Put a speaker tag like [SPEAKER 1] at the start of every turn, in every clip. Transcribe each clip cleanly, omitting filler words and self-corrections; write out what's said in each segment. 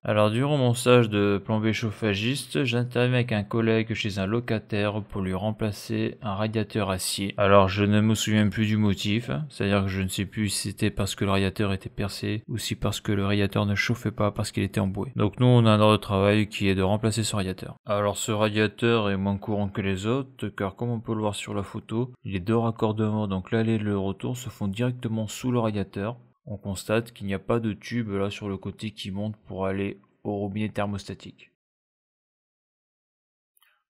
[SPEAKER 1] Alors durant mon stage de plombier chauffagiste, j'interviens avec un collègue chez un locataire pour lui remplacer un radiateur acier. Alors je ne me souviens plus du motif, c'est-à-dire que je ne sais plus si c'était parce que le radiateur était percé ou si parce que le radiateur ne chauffait pas parce qu'il était emboué. Donc nous on a un ordre de travail qui est de remplacer ce radiateur. Alors ce radiateur est moins courant que les autres car comme on peut le voir sur la photo, les deux raccordements, donc l'aller et le retour, se font directement sous le radiateur. On constate qu'il n'y a pas de tube là sur le côté qui monte pour aller au robinet thermostatique.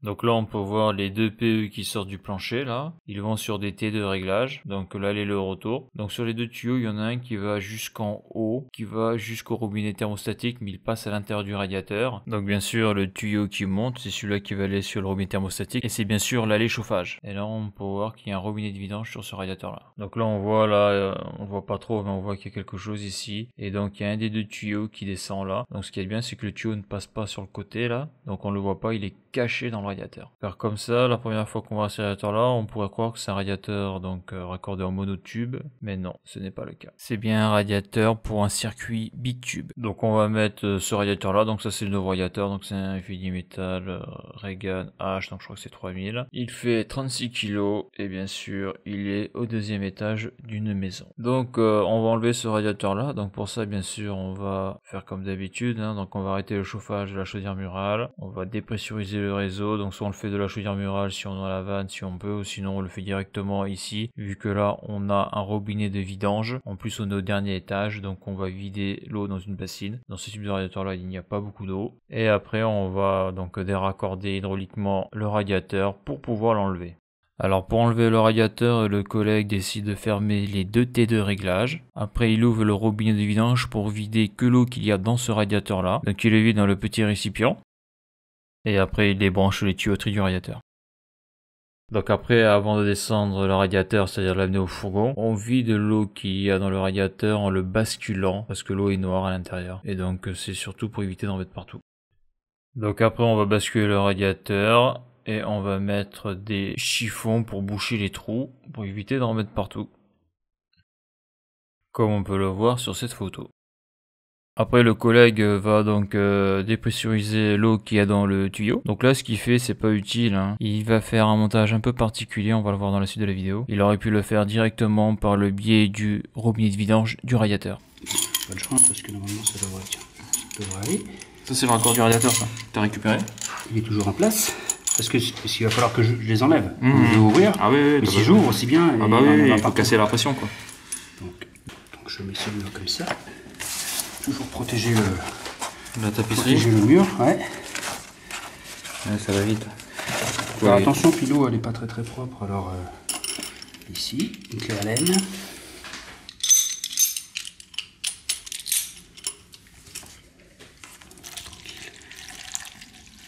[SPEAKER 1] Donc là on peut voir les deux PE qui sortent du plancher là, ils vont sur des T de réglage, donc l'aller et le retour. Donc sur les deux tuyaux il y en a un qui va jusqu'en haut, qui va jusqu'au robinet thermostatique mais il passe à l'intérieur du radiateur. Donc bien sûr le tuyau qui monte c'est celui-là qui va aller sur le robinet thermostatique et c'est bien sûr l'aller chauffage. Et là on peut voir qu'il y a un robinet de vidange sur ce radiateur là. Donc là on voit là, on voit pas trop mais on voit qu'il y a quelque chose ici. Et donc il y a un des deux tuyaux qui descend là. Donc ce qui est bien c'est que le tuyau ne passe pas sur le côté là, donc on le voit pas, il est caché dans le radiateur. Car comme ça, la première fois qu'on voit ce radiateur là, on pourrait croire que c'est un radiateur donc raccordé en monotube, mais non, ce n'est pas le cas. C'est bien un radiateur pour un circuit bitube. Donc on va mettre ce radiateur là, donc ça c'est le nouveau radiateur, donc c'est un FIDI Metal Regan H, donc je crois que c'est 3000. Il fait 36 kg et bien sûr il est au deuxième étage d'une maison. Donc on va enlever ce radiateur là, donc pour ça bien sûr on va faire comme d'habitude, hein, donc on va arrêter le chauffage de la chaudière murale, on va dépressuriser le réseau, donc soit on le fait de la chaudière murale si on a la vanne, si on peut, ou sinon on le fait directement ici, vu que là on a un robinet de vidange, en plus on est au dernier étage, donc on va vider l'eau dans une bassine. Dans ce type de radiateur là il n'y a pas beaucoup d'eau, et après on va donc déraccorder hydrauliquement le radiateur pour pouvoir l'enlever. Alors pour enlever le radiateur, le collègue décide de fermer les deux T de réglage. Après il ouvre le robinet de vidange pour vider que l'eau qu'il y a dans ce radiateur là, donc il le vide dans le petit récipient. Et après il débranche les tuyauteries du radiateur. Donc après, avant de descendre le radiateur, c'est-à-dire l'amener au fourgon, on vide l'eau qu'il y a dans le radiateur en le basculant, parce que l'eau est noire à l'intérieur. Et donc c'est surtout pour éviter d'en mettre partout. Donc après on va basculer le radiateur, et on va mettre des chiffons pour boucher les trous, pour éviter d'en mettre partout. Comme on peut le voir sur cette photo. Après le collègue va donc dépressuriser l'eau qu'il y a dans le tuyau. Donc là ce qu'il fait c'est pas utile, hein. Il va faire un montage un peu particulier, on va le voir dans la suite de la vidéo. Il aurait pu le faire directement par le biais du robinet de vidange du radiateur.
[SPEAKER 2] Pas de chance parce que normalement ça devrait aller.
[SPEAKER 1] Ça c'est le raccord du radiateur ça, t'as récupéré?
[SPEAKER 2] Il est toujours en place. Parce qu'il va falloir que je les enlève. Je vais ouvrir.
[SPEAKER 1] Ah oui,
[SPEAKER 2] mais si j'ouvre aussi bien.
[SPEAKER 1] Ah bah oui, il faut casser la pression quoi.
[SPEAKER 2] Donc je mets celui-là comme ça. Toujours protéger
[SPEAKER 1] la tapisserie.
[SPEAKER 2] Protéger le mur, ouais.
[SPEAKER 1] Ouais, ça va vite.
[SPEAKER 2] Alors, attention, puis l'eau elle est pas très propre. Alors ici, une clé à laine.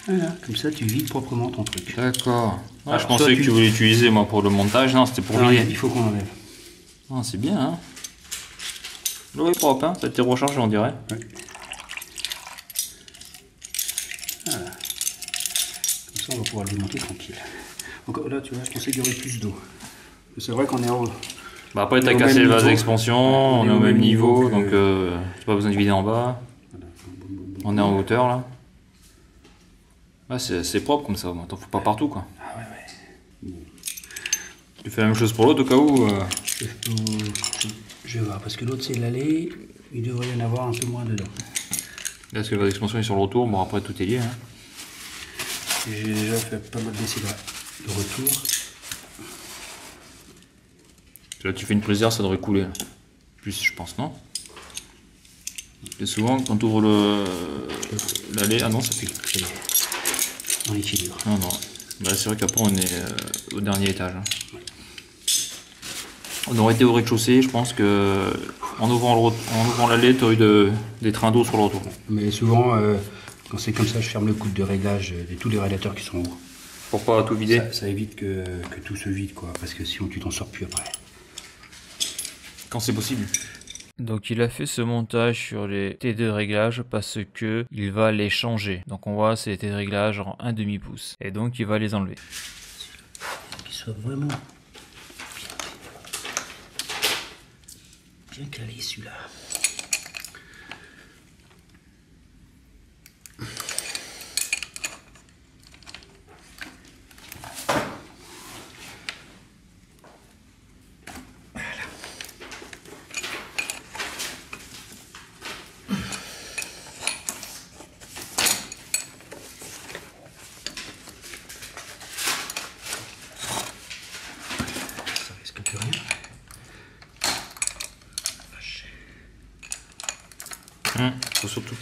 [SPEAKER 2] Voilà, comme ça tu vides proprement ton truc.
[SPEAKER 1] D'accord. Ah, je pensais que tu voulais l'utiliser moi pour le montage, non c'était pour vider.
[SPEAKER 2] Il faut qu'on enlève.
[SPEAKER 1] Ah, c'est bien hein. L'eau est propre, hein, ça a été rechargé on dirait.
[SPEAKER 2] Ouais. Voilà. Comme ça on va pouvoir le monter tranquille. Donc là tu vois, je pensais qu'il y aurait plus d'eau. C'est vrai qu'on est en haut.
[SPEAKER 1] Bah après t'as cassé le vase d'expansion, on est au même niveau, donc t'as pas besoin de vider en bas. On est en hauteur là. Ouais, c'est propre comme ça, t'en fous pas partout quoi.
[SPEAKER 2] Ah ouais.
[SPEAKER 1] Tu fais la même chose pour l'autre au cas où
[SPEAKER 2] Je vais voir, parce que l'autre c'est l'allée, il devrait y en avoir un peu moins dedans.
[SPEAKER 1] Là, parce que le vase d'expansion est sur le retour, bon après tout est lié. Hein.
[SPEAKER 2] J'ai déjà fait pas mal d'essais de retour.
[SPEAKER 1] Là tu fais une prise d'air, ça devrait couler. Là. Plus je pense, non? Et souvent quand tu ouvres l'allée, ah non ça fait
[SPEAKER 2] en équilibre.
[SPEAKER 1] Non. Bah, c'est vrai qu'après on est au dernier étage. Hein. On aurait été au rez-de-chaussée, je pense que en ouvrant l'allée, tu aurais eu des trains d'eau sur le retour.
[SPEAKER 2] Mais souvent, quand c'est comme ça, je ferme le coude de réglage de tous les radiateurs qui sont en haut.
[SPEAKER 1] Pour pas tout vider.
[SPEAKER 2] Ça évite que tout se vide, quoi, parce que sinon tu t'en sors plus après.
[SPEAKER 1] Quand c'est possible. Donc il a fait ce montage sur les T de réglage parce que il va les changer. Donc on voit ces T de réglage en 1/2 pouce. Et donc il va les enlever.
[SPEAKER 2] Qu'ils soient vraiment bien calé celui-là.
[SPEAKER 1] Faut surtout.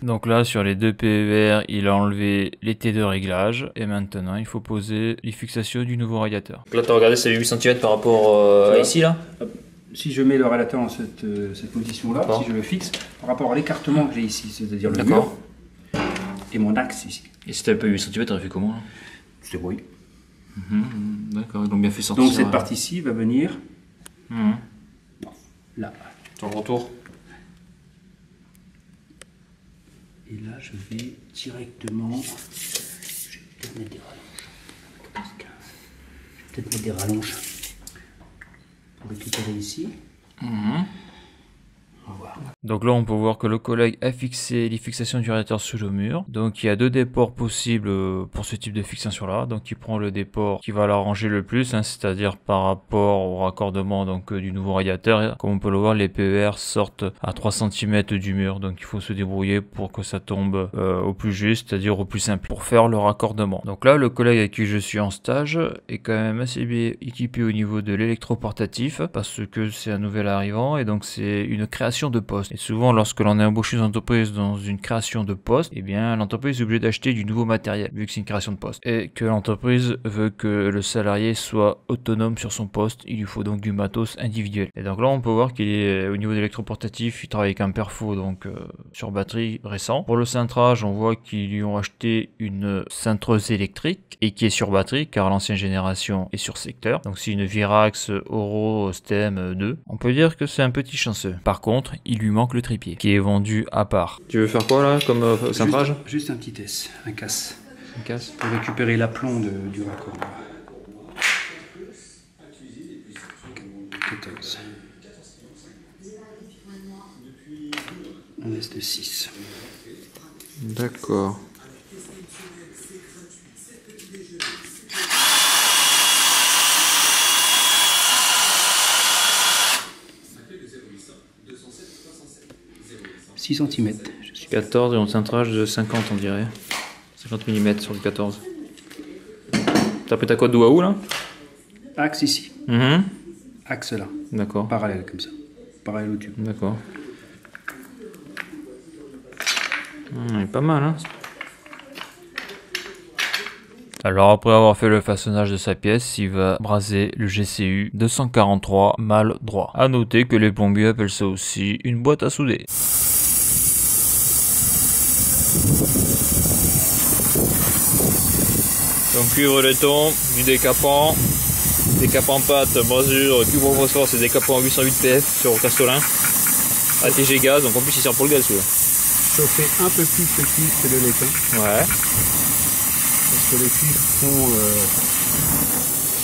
[SPEAKER 1] Donc là, sur les deux PER, il a enlevé les T de réglage. Et maintenant, il faut poser les fixations du nouveau radiateur. Donc là, tu as regardé, c'est 8 cm par rapport à ici, là.
[SPEAKER 2] Si je mets le radiateur dans cette position-là, si je le fixe, par rapport à l'écartement que j'ai ici, c'est-à-dire le mur, et mon axe ici.
[SPEAKER 1] Et si tu avais pas 8 cm, tu aurais fait comment?
[SPEAKER 2] Je débrouille.
[SPEAKER 1] D'accord, donc bien fait sortir.
[SPEAKER 2] Donc cette partie-ci va venir là.
[SPEAKER 1] Sur le retour.
[SPEAKER 2] Et là, je vais directement. Je vais peut-être mettre des rallonges. Je vais peut-être mettre des rallonges pour récupérer ici. On va voir.
[SPEAKER 1] Donc là, on peut voir que le collègue a fixé les fixations du radiateur sous le mur. Donc il y a deux déports possibles pour ce type de fixation là. Donc il prend le déport qui va l'arranger le plus, c'est-à-dire par rapport au raccordement du nouveau radiateur. Comme on peut le voir, les PER sortent à 3 cm du mur. Donc il faut se débrouiller pour que ça tombe au plus juste, c'est-à-dire au plus simple, pour faire le raccordement. Donc là, le collègue avec qui je suis en stage est quand même assez bien équipé au niveau de l'électroportatif, parce que c'est un nouvel arrivant et donc c'est une création de poste. Et souvent, lorsque l'on est embauché dans une entreprise dans une création de poste, eh bien l'entreprise est obligée d'acheter du nouveau matériel vu que c'est une création de poste et que l'entreprise veut que le salarié soit autonome sur son poste. Il lui faut donc du matos individuel. Et donc là, on peut voir qu'il est au niveau de l'électroportatif, il travaille avec un perfo sur batterie récent. Pour le cintrage, on voit qu'ils lui ont acheté une cintreuse électrique et qui est sur batterie car l'ancienne génération est sur secteur. Donc c'est une Virax Oro Stem 2. On peut dire que c'est un petit chanceux. Par contre, il lui manque le trépied qui est vendu à part. Tu veux faire quoi là comme cintrage?
[SPEAKER 2] Juste un petit S, un casse.
[SPEAKER 1] Un casse
[SPEAKER 2] pour récupérer l'aplomb du raccord. 14. Un S de 6.
[SPEAKER 1] D'accord.
[SPEAKER 2] cm.
[SPEAKER 1] 14 et on cintrage de 50 on dirait. 50 mm sur le 14. T'as pris ta cote d'Oahu là?
[SPEAKER 2] Axe ici. Axe là.
[SPEAKER 1] D'accord.
[SPEAKER 2] Parallèle comme ça. Parallèle au tube.
[SPEAKER 1] D'accord. Il est pas mal hein. Alors après avoir fait le façonnage de sa pièce, il va braser le GCU 243 mâle droit. A noter que les plombiers appellent ça aussi une boîte à souder. Donc cuivre laiton, du décapant, décapant pâte, brasure, cuivre au phosphore, c'est décapant 808 PF sur Castellin. ATG gaz, donc en plus il sert pour le gaz celui-là.
[SPEAKER 2] Chauffer un peu plus le cuivre que le laiton.
[SPEAKER 1] Ouais.
[SPEAKER 2] Parce que les cuivres font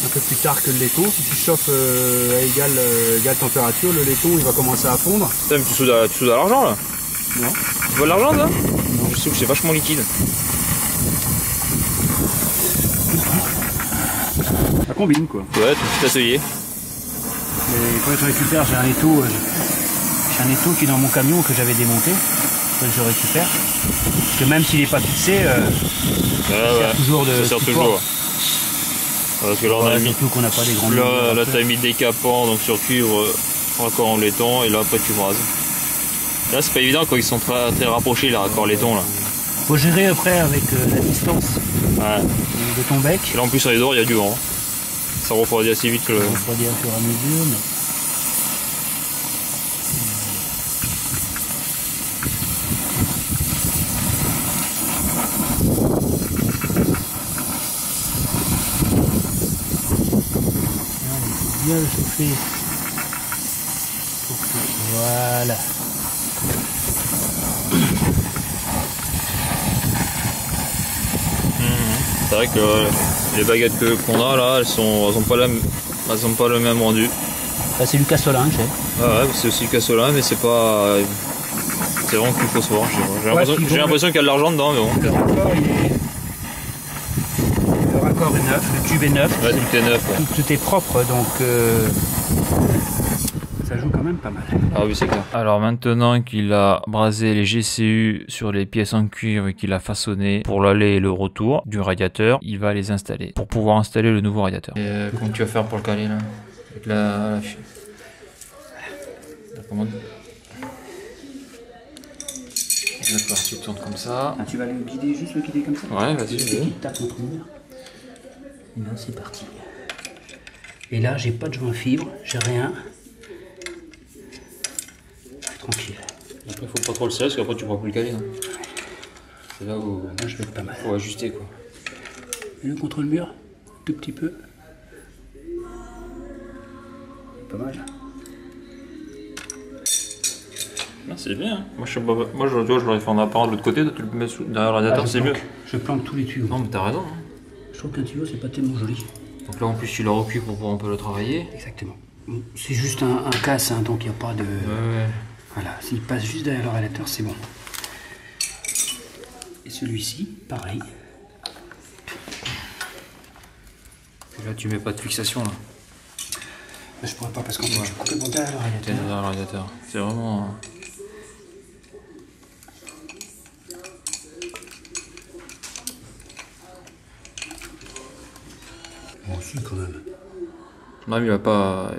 [SPEAKER 2] un peu plus tard que le laiton. Si tu chauffes à égale température, le laiton il va commencer à fondre.
[SPEAKER 1] Putain, mais tu soudes à l'argent là?
[SPEAKER 2] Non.
[SPEAKER 1] Tu vois de l'argent là? Non. Je trouve que c'est vachement liquide.
[SPEAKER 2] Ça combine quoi.
[SPEAKER 1] Ouais, tout petit atelier.
[SPEAKER 2] Mais quand je récupère, j'ai un étau qui est dans mon camion que j'avais démonté. Que je récupère. Parce que même s'il n'est pas fixé, ça sert toujours de.
[SPEAKER 1] Ça sert toujours. Parce que là, on a mis.
[SPEAKER 2] Surtout qu'on n'a pas des grands.
[SPEAKER 1] Là t'as mis décapant donc sur cuivre, raccord en laiton, et là après tu brases. Là c'est pas évident quand ils sont très, très rapprochés les raccords laiton là.
[SPEAKER 2] Faut gérer après avec la distance de ton bec.
[SPEAKER 1] Et là en plus sur les dehors il y a du vent. Ça refroidit assez vite que le.
[SPEAKER 2] Ça refroidit au fur et à mesure. Mais... bien le chauffer. Voilà.
[SPEAKER 1] C'est vrai que les baguettes qu'on a là, elles sont pas le même rendu.
[SPEAKER 2] Bah, c'est du Castellin que j'ai.
[SPEAKER 1] Ah ouais, c'est aussi du Castellin, mais c'est pas. C'est vraiment que du phosphore. J'ai l'impression qu'il y a de l'argent dedans, mais bon.
[SPEAKER 2] Le raccord est neuf, le tube est neuf.
[SPEAKER 1] Ouais, tout est neuf. Ouais.
[SPEAKER 2] Tout est propre, donc ça joue quand même pas mal.
[SPEAKER 1] Ah oui, c'est clair. Alors maintenant qu'il a brasé les GCU sur les pièces en cuivre et qu'il a façonné pour l'aller et le retour du radiateur, il va les installer pour pouvoir installer le nouveau radiateur. Et comment tu vas faire pour le caler là? Avec la commande. D'accord, tu tournes comme ça.
[SPEAKER 2] Ah, tu vas le guider, juste le guider comme ça?
[SPEAKER 1] Ouais, vas-y.
[SPEAKER 2] Tu tapes contre le mur. Et là, c'est parti. Et là, j'ai pas de joint fibre, j'ai rien. Tranquille.
[SPEAKER 1] Après, faut pas trop le serrer parce qu'après tu pourras plus le caler. C'est là où
[SPEAKER 2] Là, je vais être pas mal.
[SPEAKER 1] faut ajuster quoi.
[SPEAKER 2] Le contre le mur, tout petit peu. Pas mal.
[SPEAKER 1] C'est bien. Moi, je l'aurais fait en apparent de l'autre côté, toi, tu le mets derrière le radiateur, c'est mieux.
[SPEAKER 2] Je planque tous les tuyaux.
[SPEAKER 1] Non, mais t'as raison.
[SPEAKER 2] Je trouve qu'un tuyau, c'est pas tellement joli.
[SPEAKER 1] Donc là, en plus, tu le recules pour pouvoir un peu le travailler.
[SPEAKER 2] Exactement. C'est juste un casse, hein, donc il n'y a pas de...
[SPEAKER 1] Ouais.
[SPEAKER 2] Voilà, s'il passe juste derrière le radiateur, c'est bon. Et celui-ci, pareil.
[SPEAKER 1] Et là, tu mets pas de fixation là.
[SPEAKER 2] Mais je pourrais pas parce qu'en fait, je suis complètement derrière le radiateur.
[SPEAKER 1] T'es derrière le radiateur. C'est vraiment...
[SPEAKER 2] Bon, aussi, quand même.
[SPEAKER 1] Non, mais il va pas...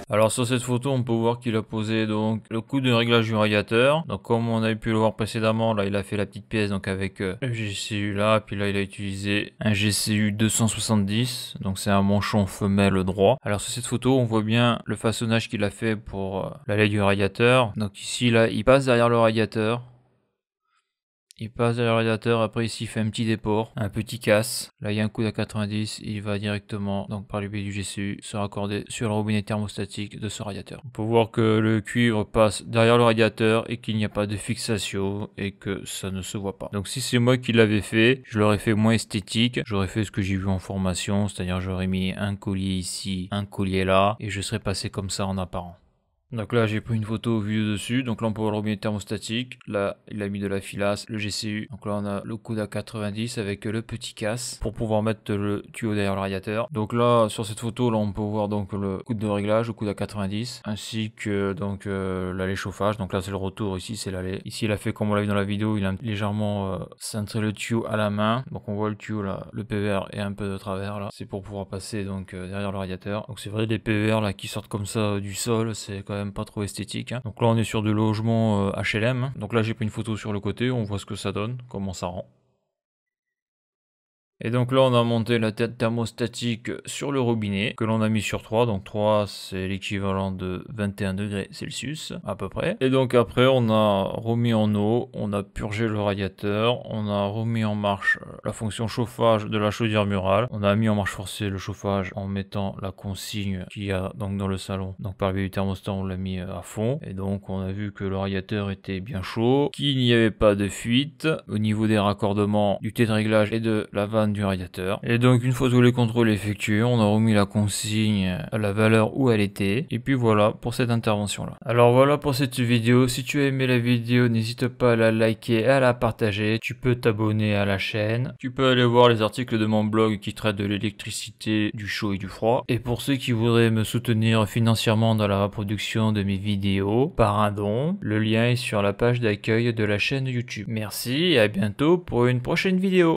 [SPEAKER 1] Alors sur cette photo, on peut voir qu'il a posé donc le coup de réglage du radiateur. Donc comme on avait pu le voir précédemment, là il a fait la petite pièce donc avec le GCU là, puis là il a utilisé un GCU 270, donc c'est un manchon femelle droit. Alors sur cette photo, on voit bien le façonnage qu'il a fait pour la laine du radiateur. Donc ici là, il passe derrière le radiateur. Il passe derrière le radiateur, après ici il fait un petit déport, un petit casse. Là il y a un coup à 90, il va directement, donc par le biais du GCU, se raccorder sur le robinet thermostatique de ce radiateur. On peut voir que le cuivre passe derrière le radiateur et qu'il n'y a pas de fixation et que ça ne se voit pas. Donc si c'est moi qui l'avais fait, je l'aurais fait moins esthétique. J'aurais fait ce que j'ai vu en formation, c'est-à-dire j'aurais mis un collier ici, un collier là, et je serais passé comme ça en apparent. Donc là j'ai pris une photo vue de dessus, donc là on peut voir le robinet thermostatique, là il a mis de la filasse, le GCU, donc là on a le coude à 90 avec le petit casse pour pouvoir mettre le tuyau derrière le radiateur. Donc là sur cette photo là on peut voir donc le coude de réglage, le coude à 90, ainsi que donc l'allée chauffage, donc là c'est le retour, ici c'est l'allée. Ici il a fait comme on l'a vu dans la vidéo, il a légèrement cintré le tuyau à la main, donc on voit le tuyau là, le PVR est un peu de travers là, c'est pour pouvoir passer donc derrière le radiateur. Donc c'est vrai des PVR là qui sortent comme ça du sol, c'est quand même pas trop esthétique. Hein. Donc là on est sur du logement HLM. Donc là j'ai pris une photo sur le côté, on voit ce que ça donne, comment ça rend. Et donc là on a monté la tête thermostatique sur le robinet que l'on a mis sur 3, donc 3 c'est l'équivalent de 21 degrés Celsius à peu près. Et donc après on a remis en eau, on a purgé le radiateur, on a remis en marche la fonction chauffage de la chaudière murale, on a mis en marche forcée le chauffage en mettant la consigne qu'il y a donc dans le salon. Donc par le biais du thermostat on l'a mis à fond et donc on a vu que le radiateur était bien chaud, qu'il n'y avait pas de fuite au niveau des raccordements du T de réglage et de la vanne du radiateur. Et donc une fois tous les contrôles effectués, on a remis la consigne à la valeur où elle était. Et puis voilà pour cette intervention là. Alors voilà pour cette vidéo. Si tu as aimé la vidéo, n'hésite pas à la liker et à la partager. Tu peux t'abonner à la chaîne. Tu peux aller voir les articles de mon blog qui traitent de l'électricité, du chaud et du froid. Et pour ceux qui voudraient me soutenir financièrement dans la reproduction de mes vidéos par un don, le lien est sur la page d'accueil de la chaîne YouTube. Merci et à bientôt pour une prochaine vidéo.